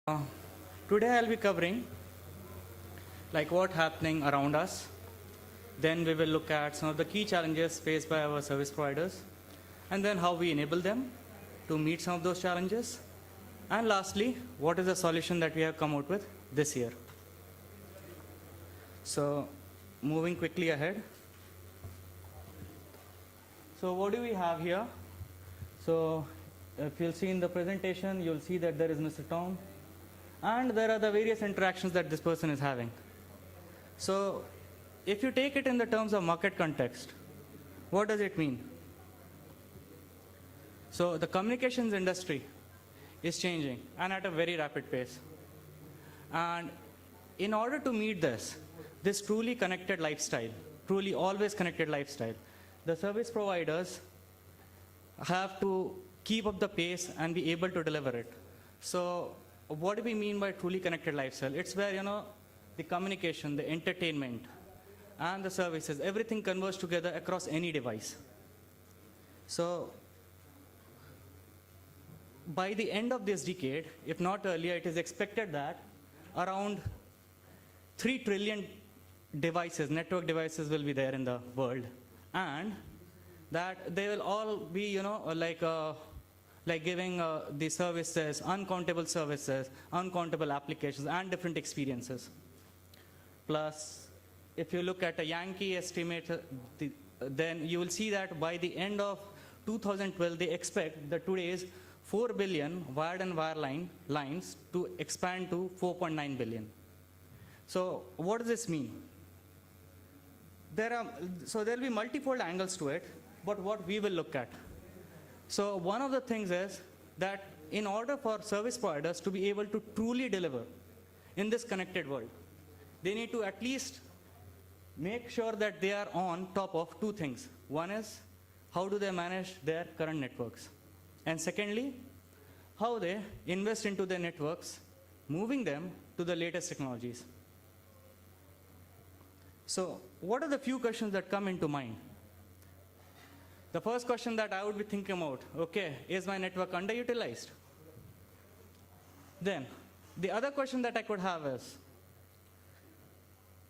Uh, Today I'll be covering like what happening around us. Then we will look at some of the key challenges faced by our service providers, and then how we enable them to meet some of those challenges. And lastly, what is the solution that we have come out with this year. So moving quickly ahead. So what do we have here? So if you'll see in the presentation, you'll see that there is Mr. Tom, and there are the various interactions that this person is having. So if you take it in the terms of market context, what does it mean? So the communications industry is changing and at a very rapid pace. And in order to meet this truly connected lifestyle, truly always connected lifestyle, the service providers have to keep up the pace and be able to deliver it. So what do we mean by truly connected lifestyle? It's where, the communication, the entertainment, and the services, everything converges together across any device. So by the end of this decade, if not earlier, it is expected that around 3 trillion devices, network devices will be there in the world, and that they will all be, like giving the services, uncountable applications, and different experiences. Plus, if you look at a Yankee estimate, then you will see that by the end of 2012, they expect that today's 4 billion wired and wireline lines to expand to 4.9 billion. So what does this mean? There will be multifold angles to it, but what we will look at. So one of the things is that in order for service providers to be able to truly deliver in this connected world, they need to at least make sure that they are on top of two things. One is, how do they manage their current networks? And secondly, how they invest into their networks, moving them to the latest technologies. So what are the few questions that come into mind? The first question that I would be thinking about, okay, is my network underutilized? Then, the other question that I could have is,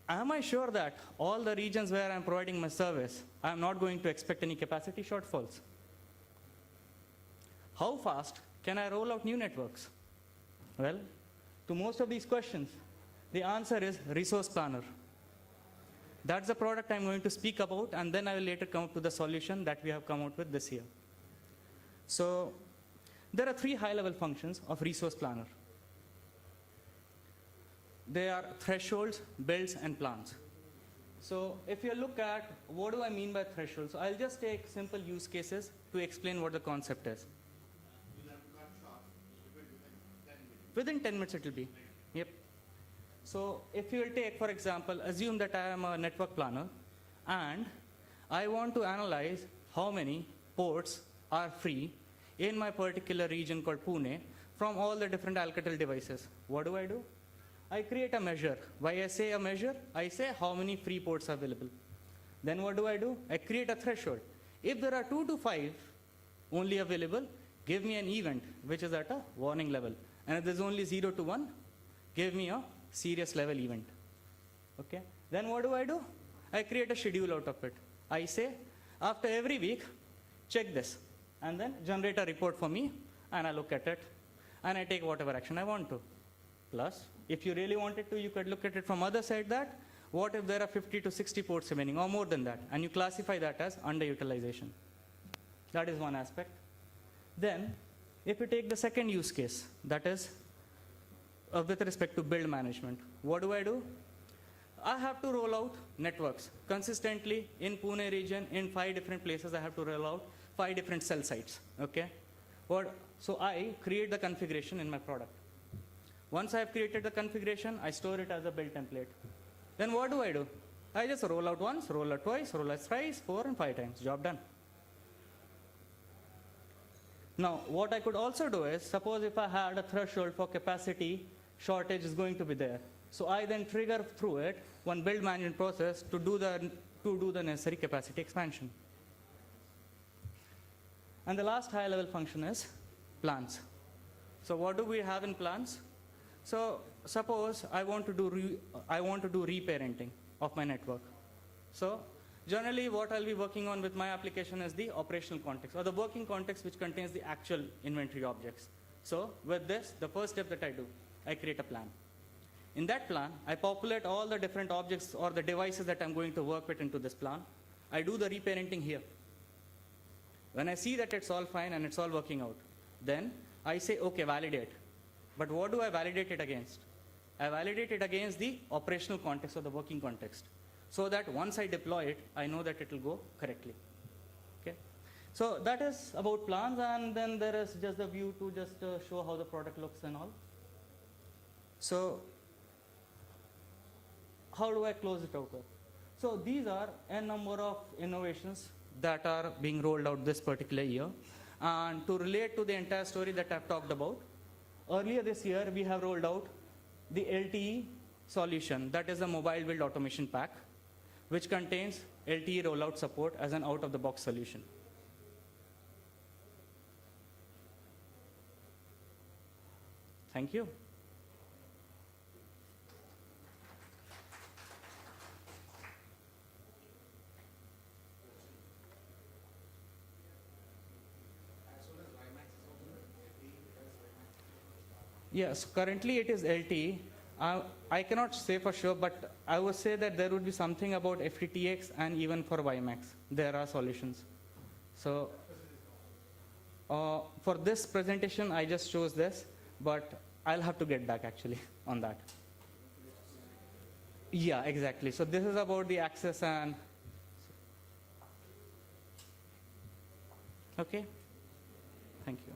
am I sure that all the regions where I'm providing my service, I'm not going to expect any capacity shortfalls? How fast can I roll out new networks? Well, to most of these questions, the answer is Resource Planner. That's the product I'm going to speak about, and then I will later come up to the solution that we have come out with this year. So there are 3 high-level functions of Resource Planner. They are thresholds, builds, and plans. So if you look at what do I mean by thresholds, so I'll just take simple use cases to explain what the concept is. Within 10 minutes it will be. Yep. So if you will take, for example, assume that I am a network planner, and I want to analyze how many ports are free in my particular region called Pune from all the different Alcatel devices. What do? I create a measure. Why I say a measure? I say how many free ports are available. Then what do? I create a threshold. If there are 2 to 5 only available, give me an event which is at a warning level. And if there's only 0 to 1, give me a serious level event. Okay. Then what do? I create a schedule out of it. I say, after every week, check this, and then generate a report for me, and I look at it, and I take whatever action I want to. Plus, if you really wanted to, you could look at it from other side that, what if there are 50 to 60 ports remaining, or more than that, and you classify that as underutilization. That is one aspect. Then, if you take the second use case, that is, with respect to build management, what do? I have to roll out networks consistently in Pune region, in 5 different places. I have to roll out 5 different cell sites. Okay. So I create the configuration in my product. Once I have created the configuration, I store it as a build template. Then what do? I just roll out once, roll out twice, roll out thrice, 4 and 5 times. Job done. Now, what I could also do is, suppose if I had a threshold for capacity shortage is going to be there. So I then trigger through it one build management process to do the necessary capacity expansion. And the last high-level function is plans. So what do we have in plans? So suppose I want to do reparenting of my network. So generally what I'll be working on with my application is the operational context, or the working context which contains the actual inventory objects. So with this, the first step that I do, I create a plan. In that plan, I populate all the different objects or the devices that I'm going to work with into this plan. I do the reparenting here. When I see that it's all fine and it's all working out, then I say, okay, validate. But what do I validate it against? I validate it against the operational context or the working context, so that once I deploy it, I know that it will go correctly. Okay? So that is about plans, and then there is just the view to just show how the product looks and all. So how do I close it out with? So these are a number of innovations that are being rolled out this particular year. And to relate to the entire story that I've talked about, earlier this year we have rolled out the LTE solution, that is a mobile build automation pack, which contains LTE rollout support as an out-of-the-box solution. Thank you. Yes, currently it is LTE. I cannot say for sure, but I would say that there would be something about FTTX, and even for WiMAX, there are solutions. So for this presentation, I just chose this, but I'll have to get back actually on that. Yeah, exactly. So this is about the access and, okay, thank you.